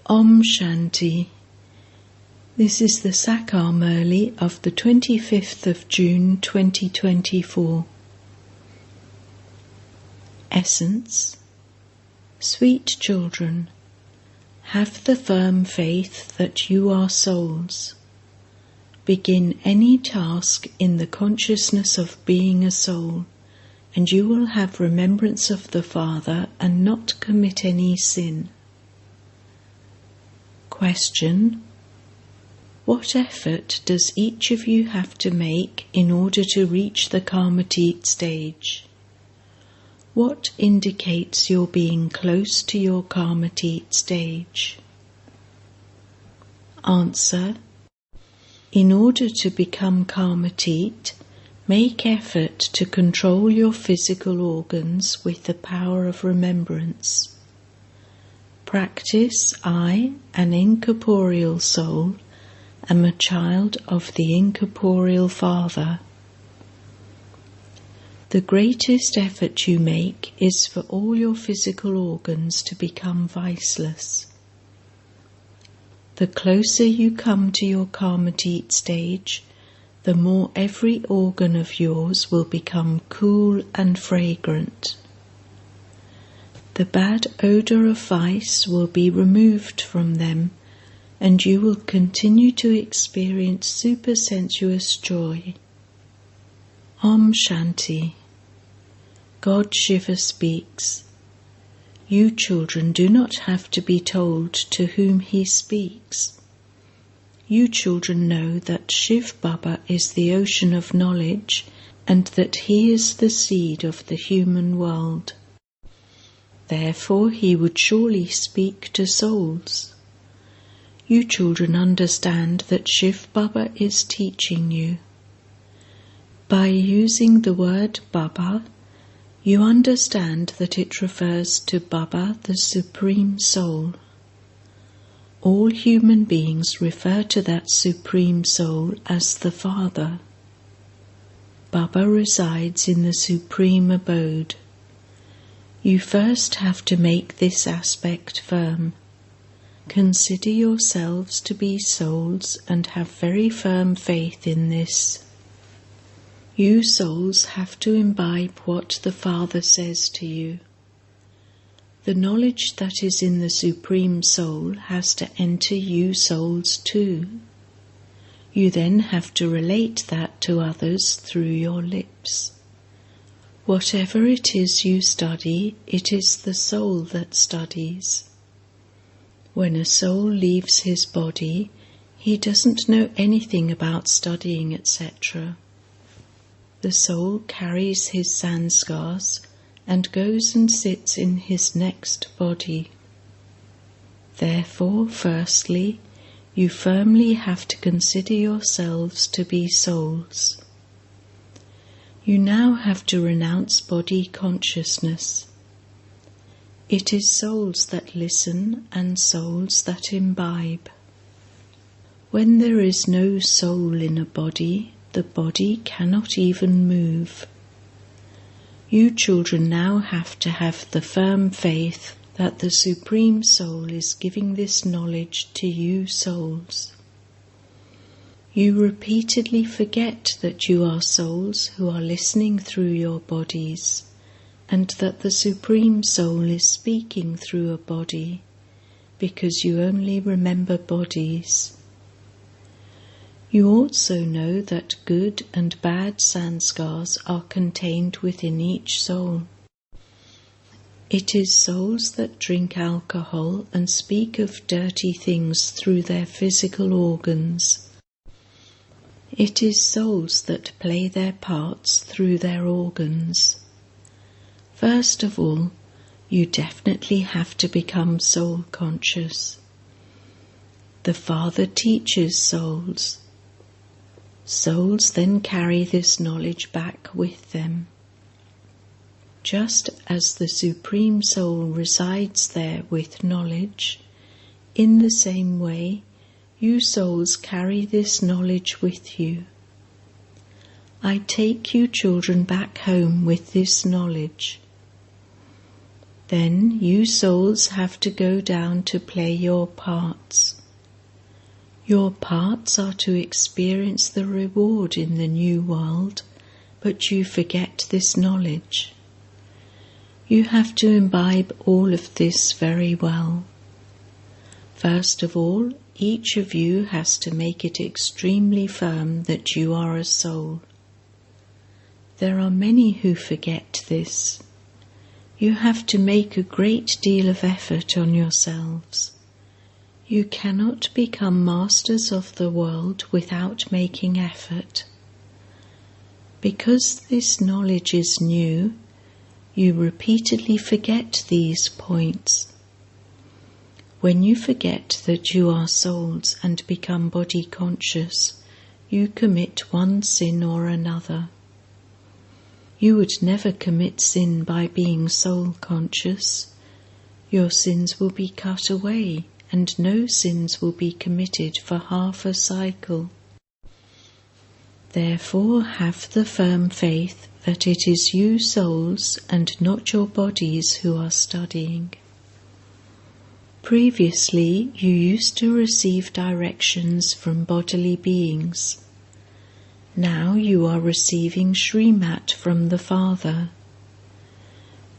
Om Shanti. This is the Sakar Murli of the 25th of June 2024. Essence. Sweet children, have the firm faith that you are souls. Begin any task in the consciousness of being a soul, and you will have remembrance of the Father and not commit any sin. Question: what effort does each of you have to make in order to reach the karmatit stage? What indicates your being close to your karmatit stage? Answer: in order to become karmatit, make effort to control your physical organs with the power of remembrance. Practice, I, an incorporeal soul, am a child of the incorporeal Father. The greatest effort you make is for all your physical organs to become viceless. The closer you come to your karmatit stage, the more every organ of yours will become cool and fragrant. The bad odour of vice will be removed from them, and you will continue to experience supersensuous joy. Om Shanti. God Shiva speaks. You children do not have to be told to whom he speaks. You children know that shivbaba is the ocean of knowledge, and that he is the seed of the human world. Therefore he would surely speak to souls. You children understand that shivbaba is teaching you. By using the word Baba, you understand that it refers to Baba, the Supreme Soul. All human beings refer to that Supreme Soul as the Father. Baba resides in the Supreme Abode. You first have to make this aspect firm. Consider yourselves to be souls and have very firm faith in this. You souls have to imbibe what the Father says to you. The knowledge that is in the Supreme Soul has to enter you souls too. You then have to relate that to others through your lips. Whatever it is you study, it is the soul that studies. When a soul leaves his body, he doesn't know anything about studying, etc. The soul carries his sanskars and goes and sits in his next body. Therefore, firstly, you firmly have to consider yourselves to be souls. You now have to renounce body consciousness. It is souls that listen and souls that imbibe. When there is no soul in a body, the body cannot even move. You children now have to have the firm faith that the Supreme Soul is giving this knowledge to you souls. You repeatedly forget that you are souls who are listening through your bodies, and that the Supreme Soul is speaking through a body, because you only remember bodies. You also know that good and bad sanskars are contained within each soul. It is souls that drink alcohol and speak of dirty things through their physical organs. It is souls that play their parts through their organs. First of all, you definitely have to become soul conscious. The Father teaches souls. Souls then carry this knowledge back with them. Just as the Supreme Soul resides there with knowledge, in the same way, you souls carry this knowledge with you. I take you children back home with this knowledge. Then you souls have to go down to play your parts. Your parts are to experience the reward in the new world, but you forget this knowledge. You have to imbibe all of this very well. First of all, each of you has to make it extremely firm that you are a soul. There are many who forget this. You have to make a great deal of effort on yourselves. You cannot become masters of the world without making effort. Because this knowledge is new, you repeatedly forget these points. When you forget that you are souls and become body conscious, you commit one sin or another. You would never commit sin by being soul conscious. Your sins will be cut away, and no sins will be committed for half a cycle. Therefore, have the firm faith that it is you souls and not your bodies who are studying. Previously, you used to receive directions from bodily beings. Now you are receiving Srimat from the Father.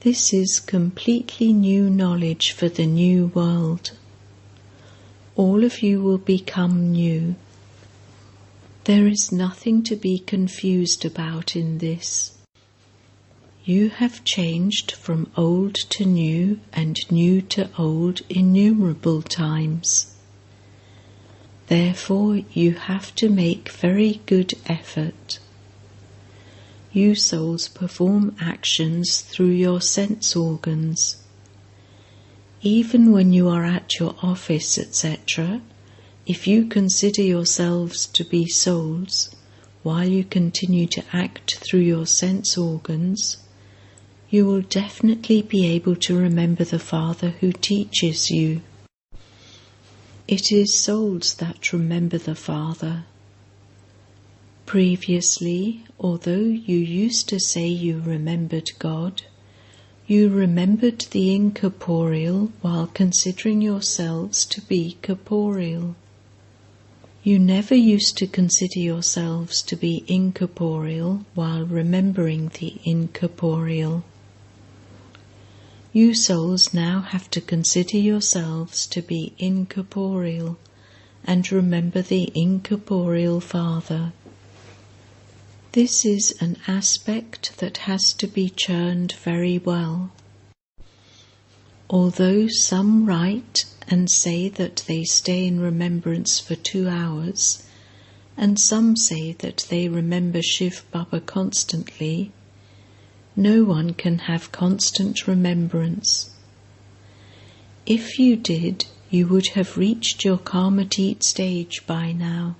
This is completely new knowledge for the new world. All of you will become new. There is nothing to be confused about in this. You have changed from old to new and new to old innumerable times. Therefore, you have to make very good effort. You souls perform actions through your sense organs. Even when you are at your office, etc., if you consider yourselves to be souls, while you continue to act through your sense organs, you will definitely be able to remember the Father who teaches you. It is souls that remember the Father. Previously, although you used to say you remembered God, you remembered the incorporeal while considering yourselves to be corporeal. You never used to consider yourselves to be incorporeal while remembering the incorporeal. You souls now have to consider yourselves to be incorporeal and remember the incorporeal Father. This is an aspect that has to be churned very well. Although some write and say that they stay in remembrance for 2 hours, and some say that they remember shivbaba constantly, no one can have constant remembrance. If you did, you would have reached your karmatit stage by now.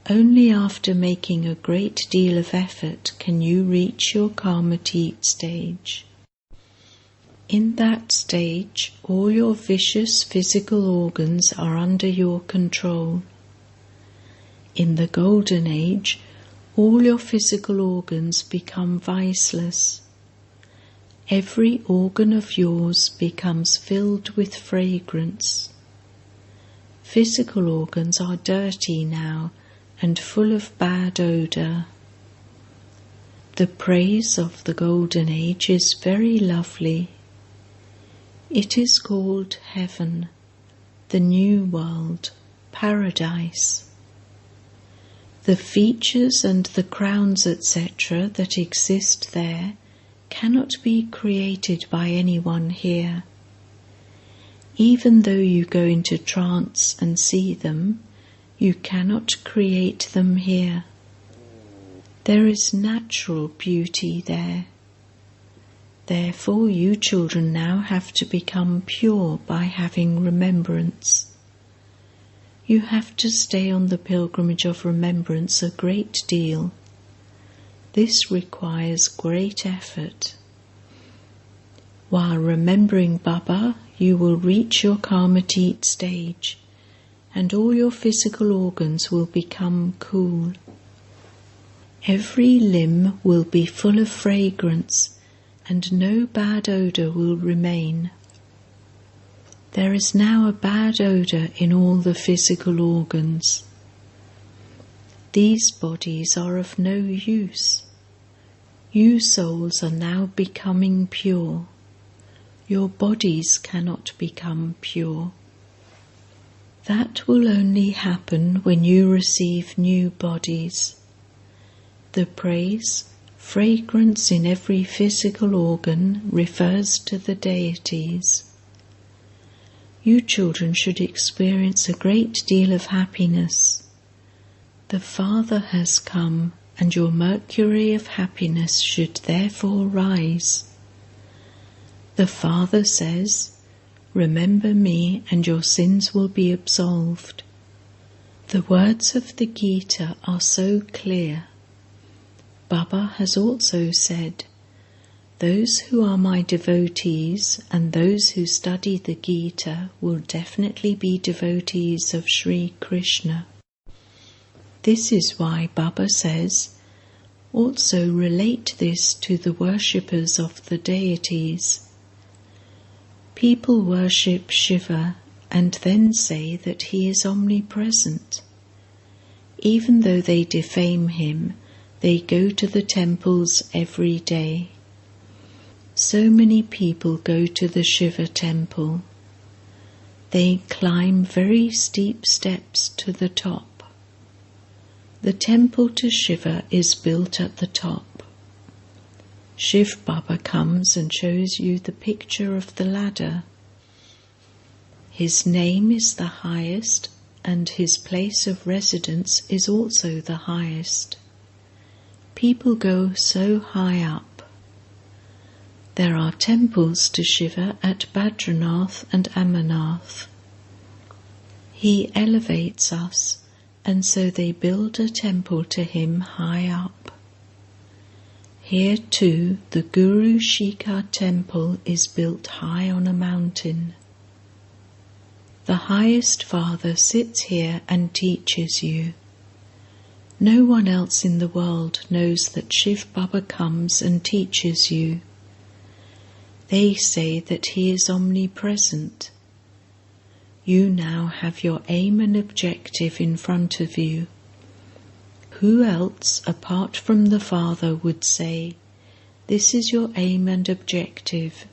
Only after making a great deal of effort can you reach your karmatit stage. In that stage, all your vicious physical organs are under your control. In the golden age, all your physical organs become viceless. Every organ of yours becomes filled with fragrance. Physical organs are dirty now and full of bad odour. The praise of the golden age is very lovely. It is called heaven, the new world, paradise. The features and the crowns, etc., that exist there cannot be created by anyone here. Even though you go into trance and see them, you cannot create them here. There is natural beauty there. Therefore, you children now have to become pure by having remembrance. You have to stay on the pilgrimage of remembrance a great deal. This requires great effort. While remembering Baba, you will reach your karmatit stage, and all your physical organs will become cool. Every limb will be full of fragrance, and no bad odour will remain. There is now a bad odour in all the physical organs. These bodies are of no use. You souls are now becoming pure. Your bodies cannot become pure. That will only happen when you receive new bodies. The praise, fragrance in every physical organ refers to the deities. You children should experience a great deal of happiness. The Father has come, and your mercury of happiness should therefore rise. The Father says, "Remember me, and your sins will be absolved." The words of the Gita are so clear. Baba has also said, "Those who are my devotees and those who study the Gita will definitely be devotees of Sri Krishna." This is why Baba says, "Also relate this to the worshippers of the deities." People worship Shiva and then say that he is omnipresent. Even though they defame him, they go to the temples every day. So many people go to the Shiva temple. They climb very steep steps to the top. The temple to Shiva is built at the top. Shivbaba comes and shows you the picture of the ladder. His name is the highest, and his place of residence is also the highest. People go so high up. There are temples to Shiva at Badranath and Amarnath. He elevates us, and so they build a temple to him high up. Here too the Guru Shikhar temple is built high on a mountain. The highest Father sits here and teaches you. No one else in the world knows that Shivbaba comes and teaches you. They say that he is omnipresent. You now have your aim and objective in front of you. Who else, apart from the Father, would say, "This is your aim and objective"?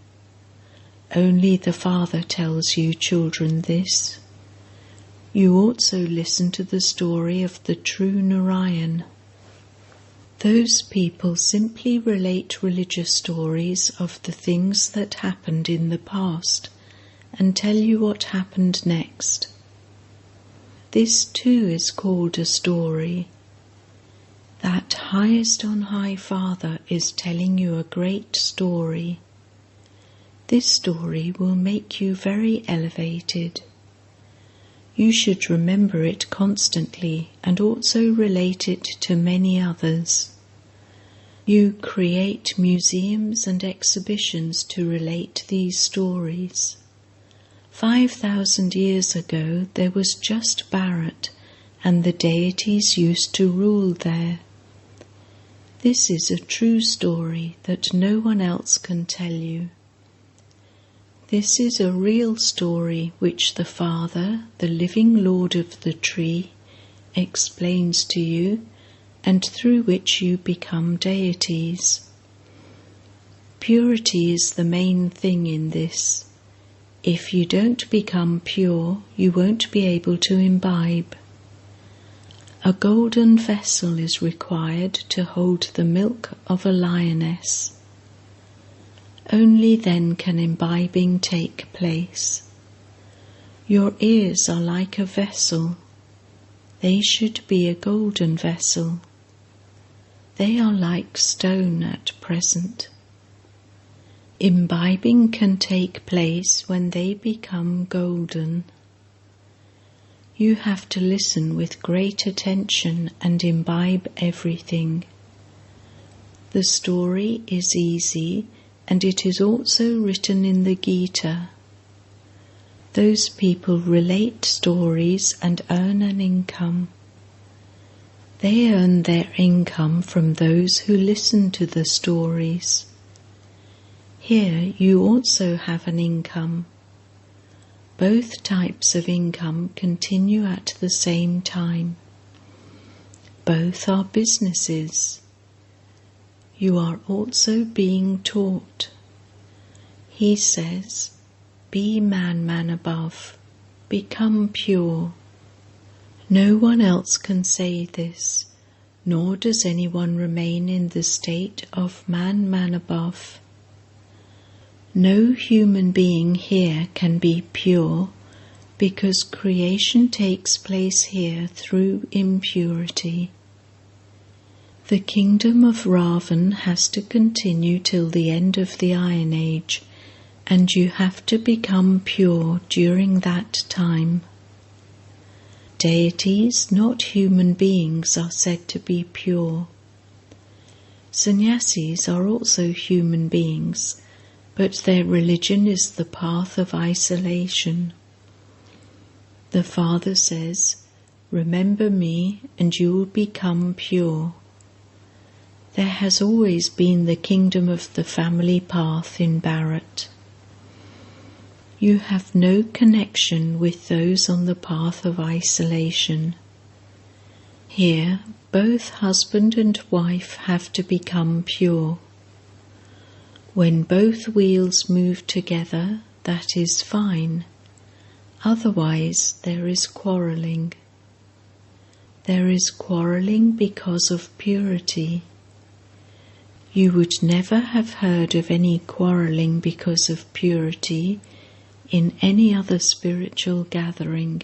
Only the Father tells you, children, this. You also listen to the story of the true Narayan. Those people simply relate religious stories of the things that happened in the past and tell you what happened next. This too is called a story. That highest on high Father is telling you a great story. This story will make you very elevated. You should remember it constantly and also relate it to many others. You create museums and exhibitions to relate these stories. 5,000 years ago there was just Bharat, and the deities used to rule there. This is a true story that no one else can tell you. This is a real story which the Father, the living Lord of the tree, explains to you, and through which you become deities. Purity is the main thing in this. If you don't become pure, you won't be able to imbibe. A golden vessel is required to hold the milk of a lioness. Only then can imbibing take place. Your ears are like a vessel. They should be a golden vessel. They are like stone at present. Imbibing can take place when they become golden. You have to listen with great attention and imbibe everything. The story is easy, and it is also written in the Gita. Those people relate stories and earn an income. They earn their income from those who listen to the stories. Here you also have an income. Both types of income continue at the same time. Both are businesses. You are also being taught. He says, be man above, become pure. No one else can say this, nor does anyone remain in the state of man above. No human being here can be pure, because creation takes place here through impurity. The kingdom of Ravan has to continue till the end of the Iron Age, and you have to become pure during that time. Deities, not human beings, are said to be pure. Sannyasis are also human beings, but their religion is the path of isolation. The Father says, remember me and you will become pure. There has always been the kingdom of the family path in Bharat. You have no connection with those on the path of isolation. Here, both husband and wife have to become pure. When both wheels move together, that is fine. Otherwise, there is quarrelling. There is quarrelling because of purity. You would never have heard of any quarrelling because of purity in any other spiritual gathering.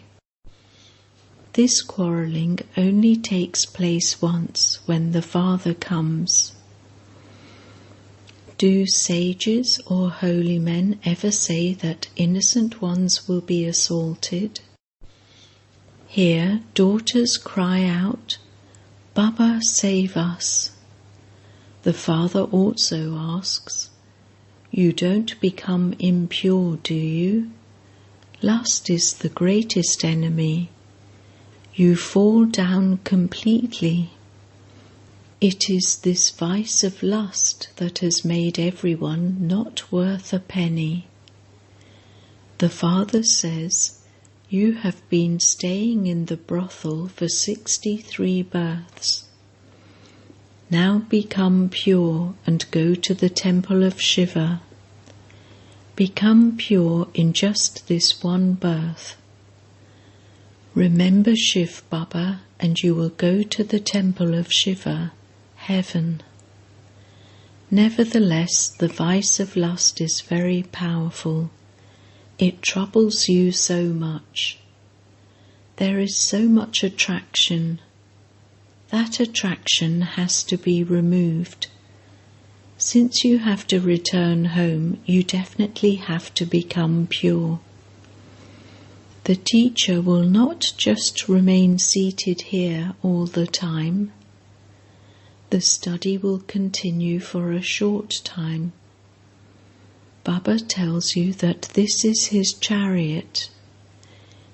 This quarrelling only takes place once when the Father comes. Do sages or holy men ever say that innocent ones will be assaulted? Here, daughters cry out, Baba, save us. The Father also asks, you don't become impure, do you? Lust is the greatest enemy. You fall down completely. It is this vice of lust that has made everyone not worth a penny. The Father says, you have been staying in the brothel for 63 births. Now become pure and go to the temple of Shiva. Become pure in just this one birth. Remember Shivbaba and you will go to the temple of Shiva, heaven. Nevertheless, the vice of lust is very powerful. It troubles you so much. There is so much attraction. That attraction has to be removed. Since you have to return home, you definitely have to become pure. The teacher will not just remain seated here all the time. The study will continue for a short time. Baba tells you that this is his chariot.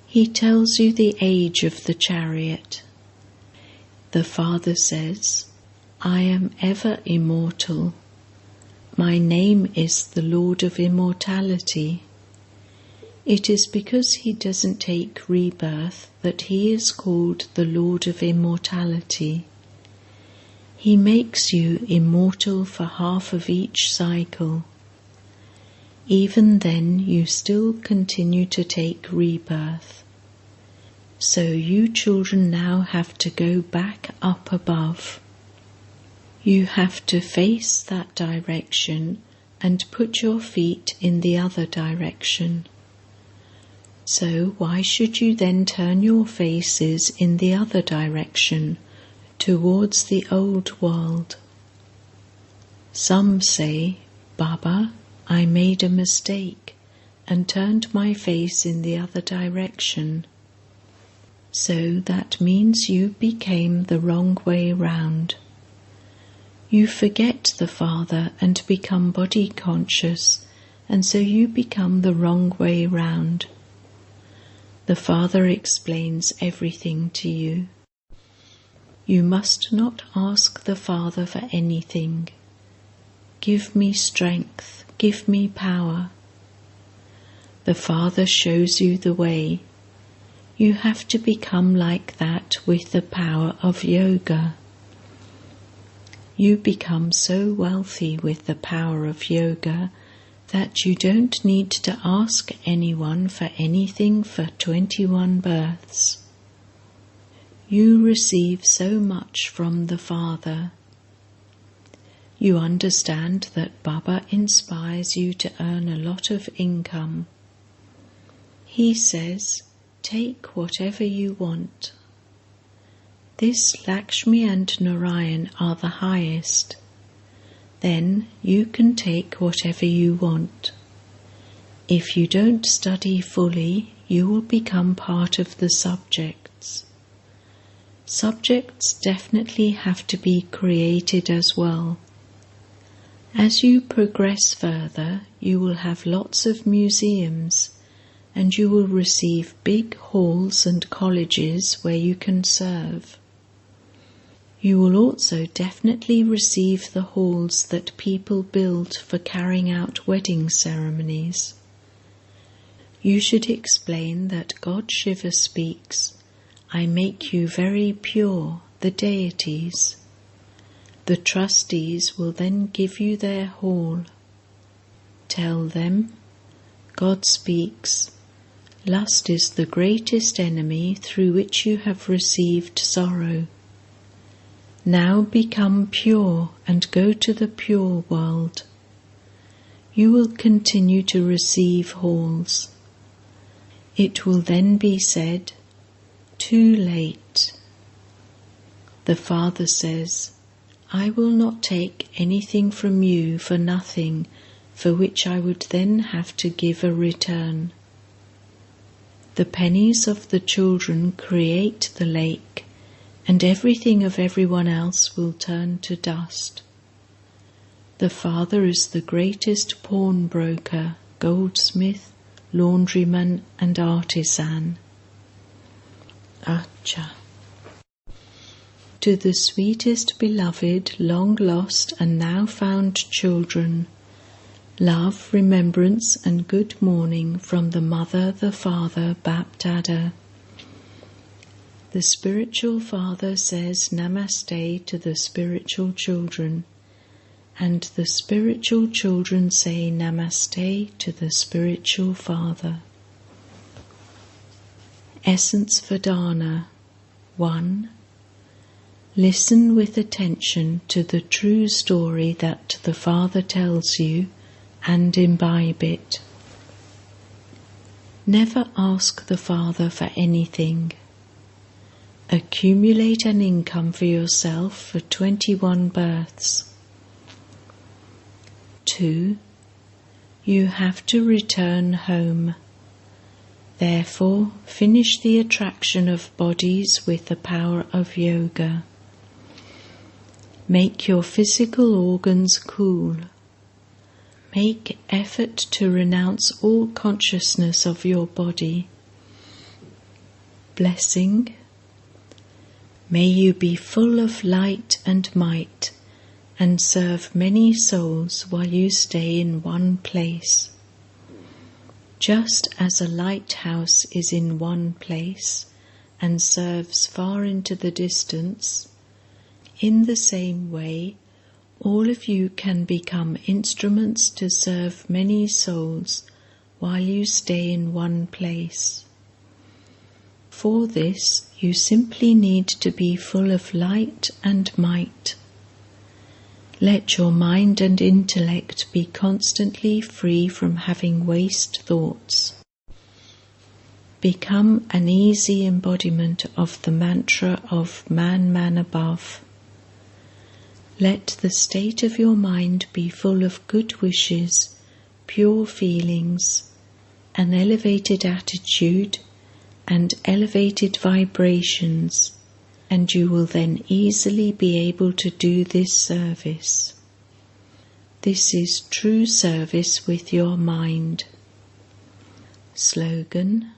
He tells you the age of the chariot. The Father says, I am ever immortal. My name is the Lord of Immortality. It is because he doesn't take rebirth that he is called the Lord of Immortality. He makes you immortal for half of each cycle. Even then you still continue to take rebirth. So you children now have to go back up above. You have to face that direction and put your feet in the other direction. So why should you then turn your faces in the other direction, towards the old world? Some say, Baba, I made a mistake and turned my face in the other direction. So that means you became the wrong way round. You forget the Father and become body conscious, and so you become the wrong way round. The Father explains everything to you. You must not ask the Father for anything. Give me strength, give me power. The Father shows you the way. You have to become like that with the power of yoga. You become so wealthy with the power of yoga that you don't need to ask anyone for anything for 21 births. You receive so much from the Father. You understand that Baba inspires you to earn a lot of income. He says, take whatever you want. This Lakshmi and Narayan are the highest. Then you can take whatever you want. If you don't study fully, you will become part of the subjects. Subjects definitely have to be created as well. As you progress further, you will have lots of museums, and you will receive big halls and colleges where you can serve. You will also definitely receive the halls that people build for carrying out wedding ceremonies. You should explain that God Shiva speaks, I make you very pure, the deities. The trustees will then give you their hall. Tell them, God speaks, lust is the greatest enemy through which you have received sorrow. Now become pure and go to the pure world. You will continue to receive halls. It will then be said, too late. The Father says, I will not take anything from you for nothing, for which I would then have to give a return. The pennies of the children create the lake, and everything of everyone else will turn to dust. The Father is the greatest pawnbroker, goldsmith, laundryman and artisan. Acha. To the sweetest beloved, long lost and now found children, love, remembrance and good morning from the Mother, the Father, BapDada. The spiritual father says Namaste to the spiritual children, and the spiritual children say Namaste to the spiritual father. Essence Vedana 1. Listen with attention to the true story that the Father tells you and imbibe it. Never ask the Father for anything. Accumulate an income for yourself for 21 births. 2. You have to return home. Therefore, finish the attraction of bodies with the power of yoga. Make your physical organs cool. Make effort to renounce all consciousness of your body. Blessing. May you be full of light and might, and serve many souls while you stay in one place. Just as a lighthouse is in one place and serves far into the distance, in the same way, all of you can become instruments to serve many souls while you stay in one place. For this, you simply need to be full of light and might. Let your mind and intellect be constantly free from having waste thoughts. Become an easy embodiment of the mantra of Man, Man above. Let the state of your mind be full of good wishes, pure feelings, an elevated attitude, and elevated vibrations, and you will then easily be able to do this service. This is true service with your mind. Slogan: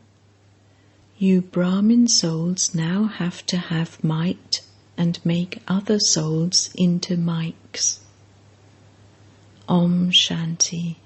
You Brahmin souls now have to have might and make other souls into mics. Om Shanti.